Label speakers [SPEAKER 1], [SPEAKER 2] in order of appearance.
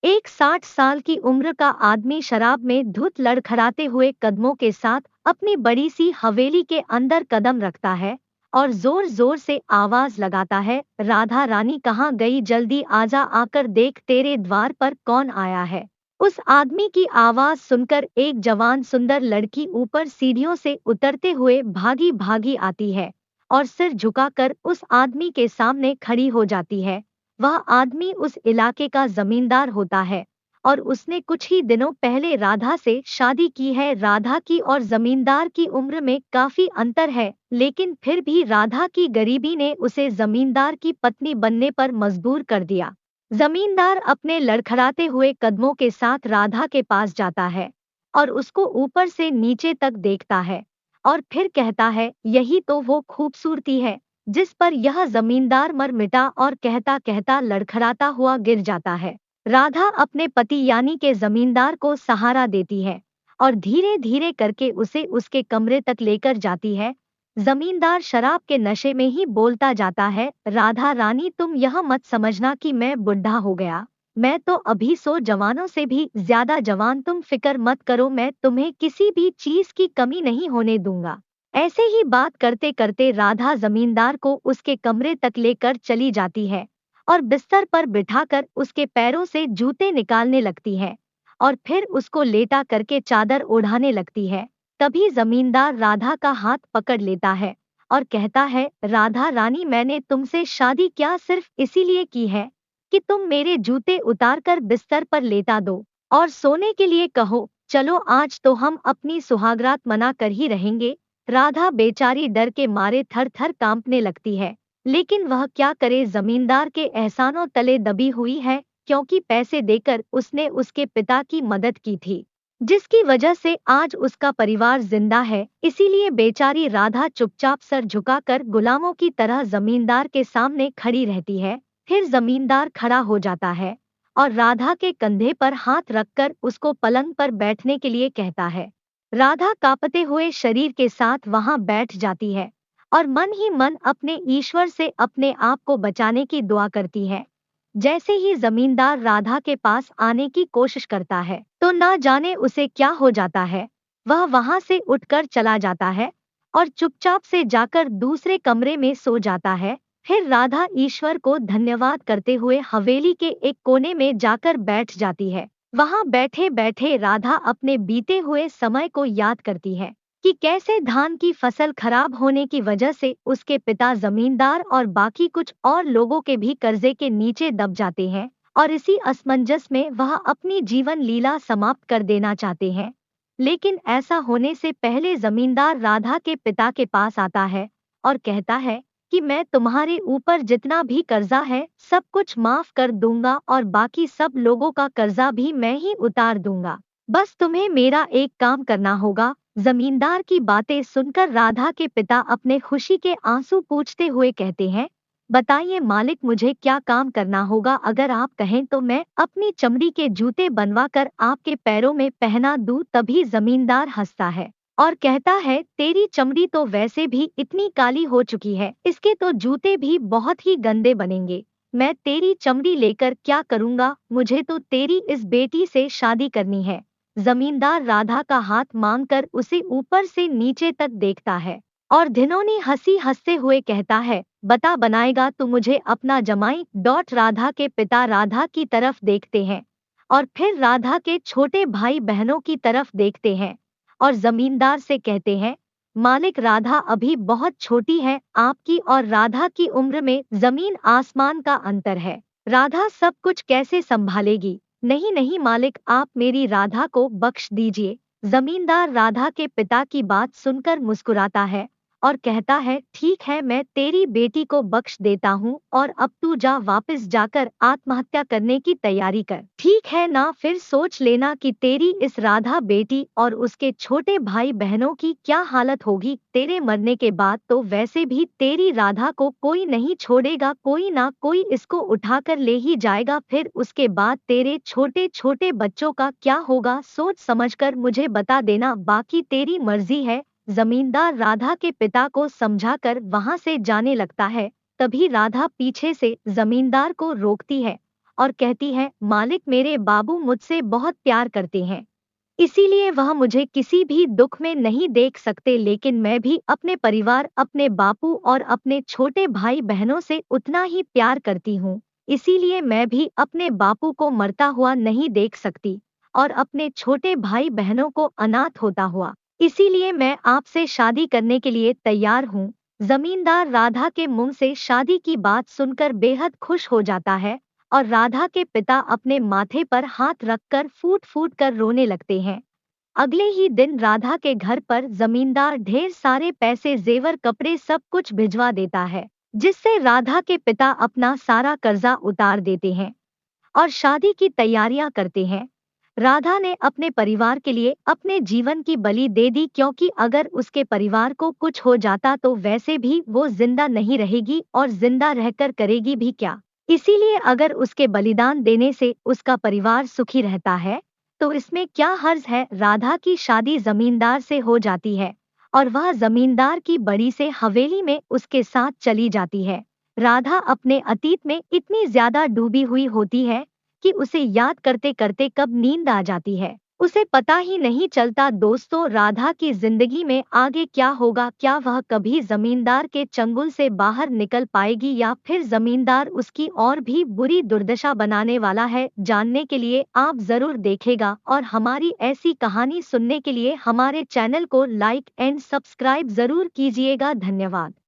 [SPEAKER 1] एक 60 साल की उम्र का आदमी शराब में धुत लड़खड़ाते हुए कदमों के साथ अपनी बड़ी सी हवेली के अंदर कदम रखता है और जोर जोर से आवाज लगाता है, राधा रानी कहाँ गई, जल्दी आजा, आकर देख तेरे द्वार पर कौन आया है। उस आदमी की आवाज सुनकर एक जवान सुंदर लड़की ऊपर सीढ़ियों से उतरते हुए भागी भागी आती है और सिर झुकाकर उस आदमी के सामने खड़ी हो जाती है। वह आदमी उस इलाके का जमींदार होता है और उसने कुछ ही दिनों पहले राधा से शादी की है। राधा की और जमींदार की उम्र में काफी अंतर है, लेकिन फिर भी राधा की गरीबी ने उसे जमींदार की पत्नी बनने पर मजबूर कर दिया। जमींदार अपने लड़खड़ाते हुए कदमों के साथ राधा के पास जाता है और उसको ऊपर से नीचे तक देखता है और फिर कहता है, यही तो वो खूबसूरती है जिस पर यह जमींदार मर मिटा, और कहता कहता लड़खड़ाता हुआ गिर जाता है। राधा अपने पति यानी के जमींदार को सहारा देती है और धीरे धीरे करके उसे उसके कमरे तक लेकर जाती है। जमींदार शराब के नशे में ही बोलता जाता है, राधा रानी तुम यह मत समझना कि मैं बुढ़ा हो गया, मैं तो अभी 100 जवानों से भी ज्यादा जवान, तुम फिक्र मत करो, मैं तुम्हें किसी भी चीज की कमी नहीं होने दूंगा। ऐसे ही बात करते करते राधा जमींदार को उसके कमरे तक लेकर चली जाती है और बिस्तर पर बिठाकर उसके पैरों से जूते निकालने लगती है और फिर उसको लेटा करके चादर ओढ़ाने लगती है। तभी जमींदार राधा का हाथ पकड़ लेता है और कहता है, राधा रानी मैंने तुमसे शादी क्या सिर्फ इसीलिए की है कि तुम मेरे जूते उतार कर बिस्तर पर लेटा दो और सोने के लिए कहो, चलो आज तो हम अपनी सुहागरात मना कर ही रहेंगे। राधा बेचारी डर के मारे थर थर कांपने लगती है, लेकिन वह क्या करे, जमींदार के एहसानों तले दबी हुई है, क्योंकि पैसे देकर उसने उसके पिता की मदद की थी जिसकी वजह से आज उसका परिवार जिंदा है। इसीलिए बेचारी राधा चुपचाप सर झुकाकर गुलामों की तरह जमींदार के सामने खड़ी रहती है। फिर जमींदार खड़ा हो जाता है और राधा के कंधे पर हाथ रखकर उसको पलंग पर बैठने के लिए कहता है। राधा कांपते हुए शरीर के साथ वहां बैठ जाती है और मन ही मन अपने ईश्वर से अपने आप को बचाने की दुआ करती है। जैसे ही जमींदार राधा के पास आने की कोशिश करता है तो ना जाने उसे क्या हो जाता है, वह वहां से उठकर चला जाता है और चुपचाप से जाकर दूसरे कमरे में सो जाता है। फिर राधा ईश्वर को धन्यवाद करते हुए हवेली के एक कोने में जाकर बैठ जाती है। वहां बैठे बैठे राधा अपने बीते हुए समय को याद करती है कि कैसे धान की फसल खराब होने की वजह से उसके पिता जमींदार और बाकी कुछ और लोगों के भी कर्जे के नीचे दब जाते हैं और इसी असमंजस में वह अपनी जीवन लीला समाप्त कर देना चाहते हैं। लेकिन ऐसा होने से पहले जमींदार राधा के पिता के पास आता है और कहता है कि मैं तुम्हारे ऊपर जितना भी कर्जा है सब कुछ माफ कर दूंगा और बाकी सब लोगों का कर्जा भी मैं ही उतार दूंगा, बस तुम्हें मेरा एक काम करना होगा। जमींदार की बातें सुनकर राधा के पिता अपने खुशी के आंसू पूछते हुए कहते हैं, बताइए मालिक मुझे क्या काम करना होगा, अगर आप कहें तो मैं अपनी चमड़ी के जूते बनवा कर आपके पैरों में पहना दूं। तभी जमींदार हंसता है और कहता है, तेरी चमड़ी तो वैसे भी इतनी काली हो चुकी है, इसके तो जूते भी बहुत ही गंदे बनेंगे, मैं तेरी चमड़ी लेकर क्या करूंगा, मुझे तो तेरी इस बेटी से शादी करनी है। जमींदार राधा का हाथ मांगकर उसे ऊपर से नीचे तक देखता है और धिनोनी हंसी हंसते हुए कहता है, बता बनाएगा तू मुझे अपना जमाई। राधा के पिता राधा की तरफ देखते हैं और फिर राधा के छोटे भाई बहनों की तरफ देखते हैं और जमींदार से कहते हैं, मालिक राधा अभी बहुत छोटी है, आपकी और राधा की उम्र में जमीन आसमान का अंतर है, राधा सब कुछ कैसे संभालेगी। नहीं नहीं मालिक, आप मेरी राधा को बख्श दीजिए। जमींदार राधा के पिता की बात सुनकर मुस्कुराता है और कहता है, ठीक है मैं तेरी बेटी को बख्श देता हूँ और अब तू जा, वापस जाकर आत्महत्या करने की तैयारी कर, ठीक है ना, फिर सोच लेना कि तेरी इस राधा बेटी और उसके छोटे भाई बहनों की क्या हालत होगी, तेरे मरने के बाद तो वैसे भी तेरी राधा को कोई नहीं छोड़ेगा, कोई ना कोई इसको उठाकर ले ही जाएगा, फिर उसके बाद तेरे छोटे छोटे बच्चों का क्या होगा, सोच समझकर मुझे बता देना, बाकी तेरी मर्जी है। जमींदार राधा के पिता को समझाकर वहां से जाने लगता है। तभी राधा पीछे से जमींदार को रोकती है और कहती है, मालिक मेरे बाबू मुझसे बहुत प्यार करते हैं, इसीलिए वह मुझे किसी भी दुख में नहीं देख सकते, लेकिन मैं भी अपने परिवार, अपने बापू और अपने छोटे भाई बहनों से उतना ही प्यार करती हूँ, इसीलिए मैं भी अपने बापू को मरता हुआ नहीं देख सकती और अपने छोटे भाई बहनों को अनाथ होता हुआ, इसीलिए मैं आपसे शादी करने के लिए तैयार हूँ। जमींदार राधा के मुंह से शादी की बात सुनकर बेहद खुश हो जाता है और राधा के पिता अपने माथे पर हाथ रखकर फूट फूट कर रोने लगते हैं। अगले ही दिन राधा के घर पर जमींदार ढेर सारे पैसे, जेवर, कपड़े सब कुछ भिजवा देता है, जिससे राधा के पिता अपना सारा कर्जा उतार देते हैं और शादी की तैयारियां करते हैं। राधा ने अपने परिवार के लिए अपने जीवन की बलि दे दी, क्योंकि अगर उसके परिवार को कुछ हो जाता तो वैसे भी वो जिंदा नहीं रहेगी और जिंदा रहकर करेगी भी क्या। इसीलिए अगर उसके बलिदान देने से उसका परिवार सुखी रहता है तो इसमें क्या हर्ज है। राधा की शादी जमींदार से हो जाती है और वह जमींदार की बड़ी से हवेली में उसके साथ चली जाती है। राधा अपने अतीत में इतनी ज्यादा डूबी हुई होती है कि उसे याद करते करते कब नींद आ जाती है उसे पता ही नहीं चलता। दोस्तों, राधा की जिंदगी में आगे क्या होगा? क्या वह कभी जमींदार के चंगुल से बाहर निकल पाएगी या फिर जमींदार उसकी और भी बुरी दुर्दशा बनाने वाला है? जानने के लिए आप जरूर देखेगा और हमारी ऐसी कहानी सुनने के लिए हमारे चैनल को लाइक एंड सब्सक्राइब जरूर कीजिएगा। धन्यवाद।